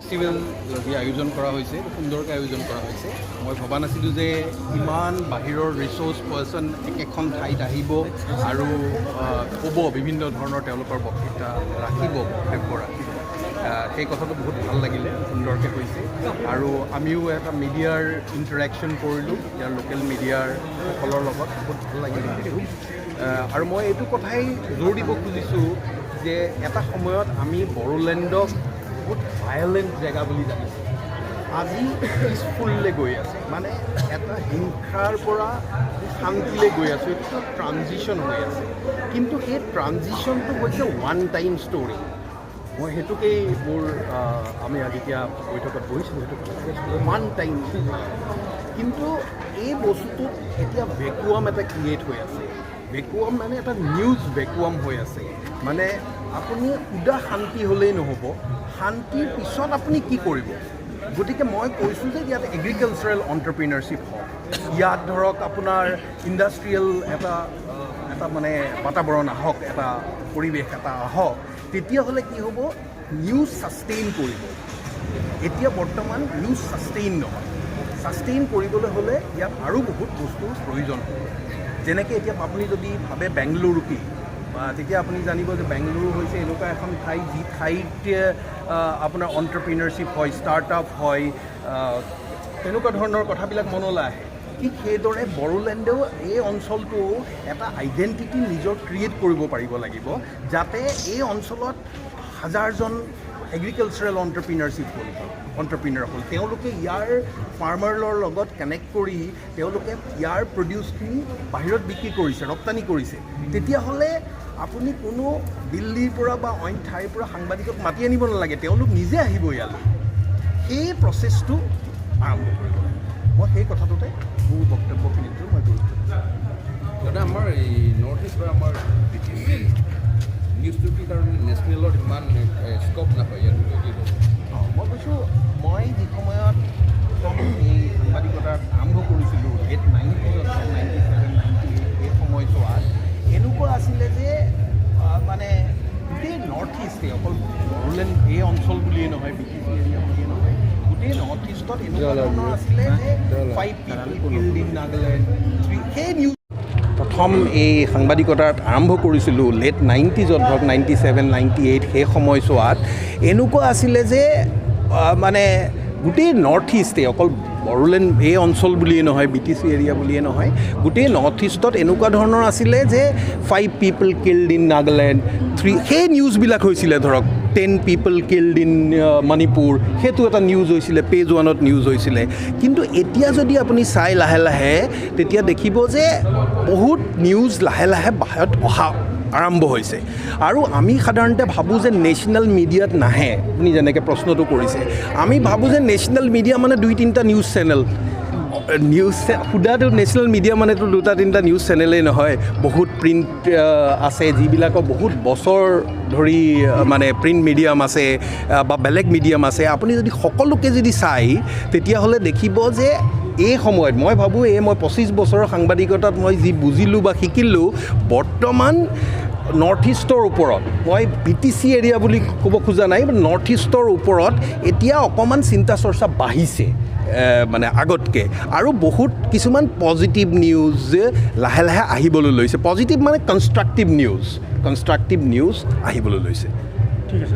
festival যি আয়োজন কৰা হৈছে সুন্দৰকৈ আয়োজন কৰা হৈছে মই ভবা নাছিলোঁ যে ইমান বাহিৰৰ ৰিচোৰ্চ পাৰ্চন একেখন ঠাইত আহিব আৰু ক'ব বিভিন্ন ধৰণৰ তেওঁলোকৰ বক্তৃতা ৰাখিব বক্তব্য ৰাখিব সেই কথাটো বহুত ভাল লাগিলে সুন্দৰকৈ কৈছে আৰু আমিও এটা মিডিয়াৰ ইণ্টাৰেকশ্যন কৰিলোঁ ইয়াৰ লোকেল মিডিয়াৰ সকলৰ লগত বহুত ভাল লাগিলে আৰু মই এইটো কথাই জোৰ দিব খুজিছোঁ যে এটা সময়ত আমি বড়োলেণ্ডক বহুত ভায়লেণ্ট জেগা বুলি জানিছোঁ আজি পিচফুললৈ গৈ আছে মানে এটা হিংসাৰ পৰা শান্তিলৈ গৈ আছোঁ এইটো ট্ৰানজিশ্যন হৈ আছে কিন্তু সেই ট্ৰানজিশ্যনটো হৈছে ওৱান টাইম ষ্টৰি মই সেইটোকেই মোৰ আমি যেতিয়া বৈঠকত বহিছিলোঁ সেইটো কথা ওৱান টাইম কিন্তু এই বস্তুটোত এতিয়া ভেকুৱাম এটা ক্ৰিয়েট হৈ আছে ভেকুৱাম মানে এটা নিউজ ভেকুৱাম হৈ আছে মানে আপুনি সুদা শান্তি হ'লেই নহ'ব শান্তিৰ পিছত আপুনি কি কৰিব গতিকে মই কৈছোঁ যে ইয়াত এগ্ৰিকালচাৰেল অণ্টাৰপ্ৰিনাৰশ্বিপ হওক ইয়াত ধৰক আপোনাৰ ইণ্ডাষ্ট্ৰিয়েল এটা মানে বাতাবৰণ আহক এটা পৰিৱেশ এটা আহক তেতিয়াহ'লে কি হ'ব নিউজ ছাষ্টেইন কৰিব এতিয়া বৰ্তমান নিউজ ছাষ্টেইন নহয় ছাষ্টেইন কৰিবলৈ হ'লে ইয়াত আৰু বহুত বস্তুৰ প্ৰয়োজন হ'ব যেনেকৈ এতিয়া আপুনি যদি ভাবে বেংগালুৰু কি তেতিয়া আপুনি জানিব যে বেংগালুৰু হৈছে এনেকুৱা এখন ঠাই যি ঠাইত আপোনাৰ অণ্টাৰপ্ৰিনাৰশ্বিপ হয় ষ্টাৰ্টআপ হয় তেনেকুৱা ধৰণৰ কথাবিলাক মনলৈ আহে ঠিক সেইদৰে বড়োলেণ্ডেও এই অঞ্চলটো এটা আইডেণ্টিটি নিজৰ ক্ৰিয়েট কৰিব পাৰিব লাগিব যাতে এই অঞ্চলত হাজাৰজন এগ্ৰিকালচাৰেল অণ্টাৰপ্ৰিনাৰ হ'ল তেওঁলোকে ইয়াৰ ফাৰ্মাৰৰ লগত কানেক্ট কৰি তেওঁলোকে ইয়াৰ প্ৰডিউচখিনি বাহিৰত বিক্ৰী কৰিছে ৰপ্তানি কৰিছে তেতিয়াহ'লে আপুনি কোনো দিল্লীৰ পৰা বা অইন ঠাইৰ পৰা সাংবাদিকক মাতি আনিব নালাগে তেওঁলোক নিজে আহিব ইয়ালৈ সেই প্ৰচেছটো আৰম্ভ কৰিব মই সেই কথাটোতে মোৰ বক্তব্যখিনিতো মই গুৰুত্ব দাদা আমাৰ এই নৰ্থ ইষ্ট বা আমাৰ নিউজটোৰ কাৰণে নেশ্যনেলত ইমান স্ক'প নাপায় ইয়াত মই কৈছোঁ মই যি সময়ত এই সাংবাদিকতাত আৰম্ভ কৰিছিলোঁ 90s 97, 98 এই সময়ছোৱাত এনেকুৱা আছিলে যে মানে গোটেই নৰ্থ ইষ্টে অকল বড়োলেণ্ড এই অঞ্চল বুলিয়েই নহয় BTC এৰিয়া বুলিয়েই নহয় গোটেই নৰ্থ ইষ্টত এনেকুৱা ধৰণৰ আছিলে যে 5 people killed in Nagaland সেই নিউজ প্ৰথম এই সাংবাদিকতাত আৰম্ভ কৰিছিলোঁ লেট 90s ধৰক 97, 98 সেই সময়ছোৱাত এনেকুৱা আছিলে যে মানে গোটেই নৰ্থ ইষ্টে অকল বড়োলেণ্ড এই অঞ্চল বুলিয়েই নহয় BTC এৰিয়া বুলিয়েই নহয় গোটেই নৰ্থ ইষ্টত এনেকুৱা ধৰণৰ আছিলে যে 5 people killed in Nagaland 3 সেই নিউজবিলাক হৈছিলে ধৰক 10 people killed in মণিপুৰ সেইটো এটা নিউজ হৈছিলে পেজ 1ত নিউজ হৈছিলে কিন্তু এতিয়া যদি আপুনি চাই লাহে লাহে তেতিয়া দেখিব যে বহুত নিউজ লাহে লাহে বাহিৰত অহা আৰম্ভ হৈছে আৰু আমি সাধাৰণতে ভাবোঁ যে নেশ্যনেল মিডিয়াত নাহে আপুনি যেনেকৈ প্ৰশ্নটো কৰিছে আমি ভাবোঁ যে নেশ্যনেল মিডিয়া মানে 2-3টা নিউজ চেনেল সুদাটো নেশ্যনেল মিডিয়া মানেতো 2-3টা নিউজ চেনেলেই নহয় বহুত প্ৰিণ্ট আছে যিবিলাকৰ বহুত বছৰ ধৰি মানে প্ৰিণ্ট মিডিয়াম আছে বা বেলেগ মিডিয়াম আছে আপুনি যদি সকলোকে যদি চাই তেতিয়াহ'লে দেখিব যে এই সময়ত মই ভাবোঁ মই 25 বছৰৰ সাংবাদিকতাত মই যি বুজিলোঁ বা শিকিলোঁ বৰ্তমান নৰ্থ ইষ্টৰ ওপৰত মই BTC এৰিয়া বুলি ক'ব খোজা নাই নৰ্থ ইষ্টৰ ওপৰত এতিয়া অকণমান চিন্তা চৰ্চা বাঢ়িছে মানে আগতকৈ আৰু বহুত কিছুমান পজিটিভ নিউজ লাহে লাহে আহিবলৈ লৈছে পজিটিভ মানে কনষ্ট্ৰাক্টিভ নিউজ আহিবলৈ লৈছে ঠিক আছে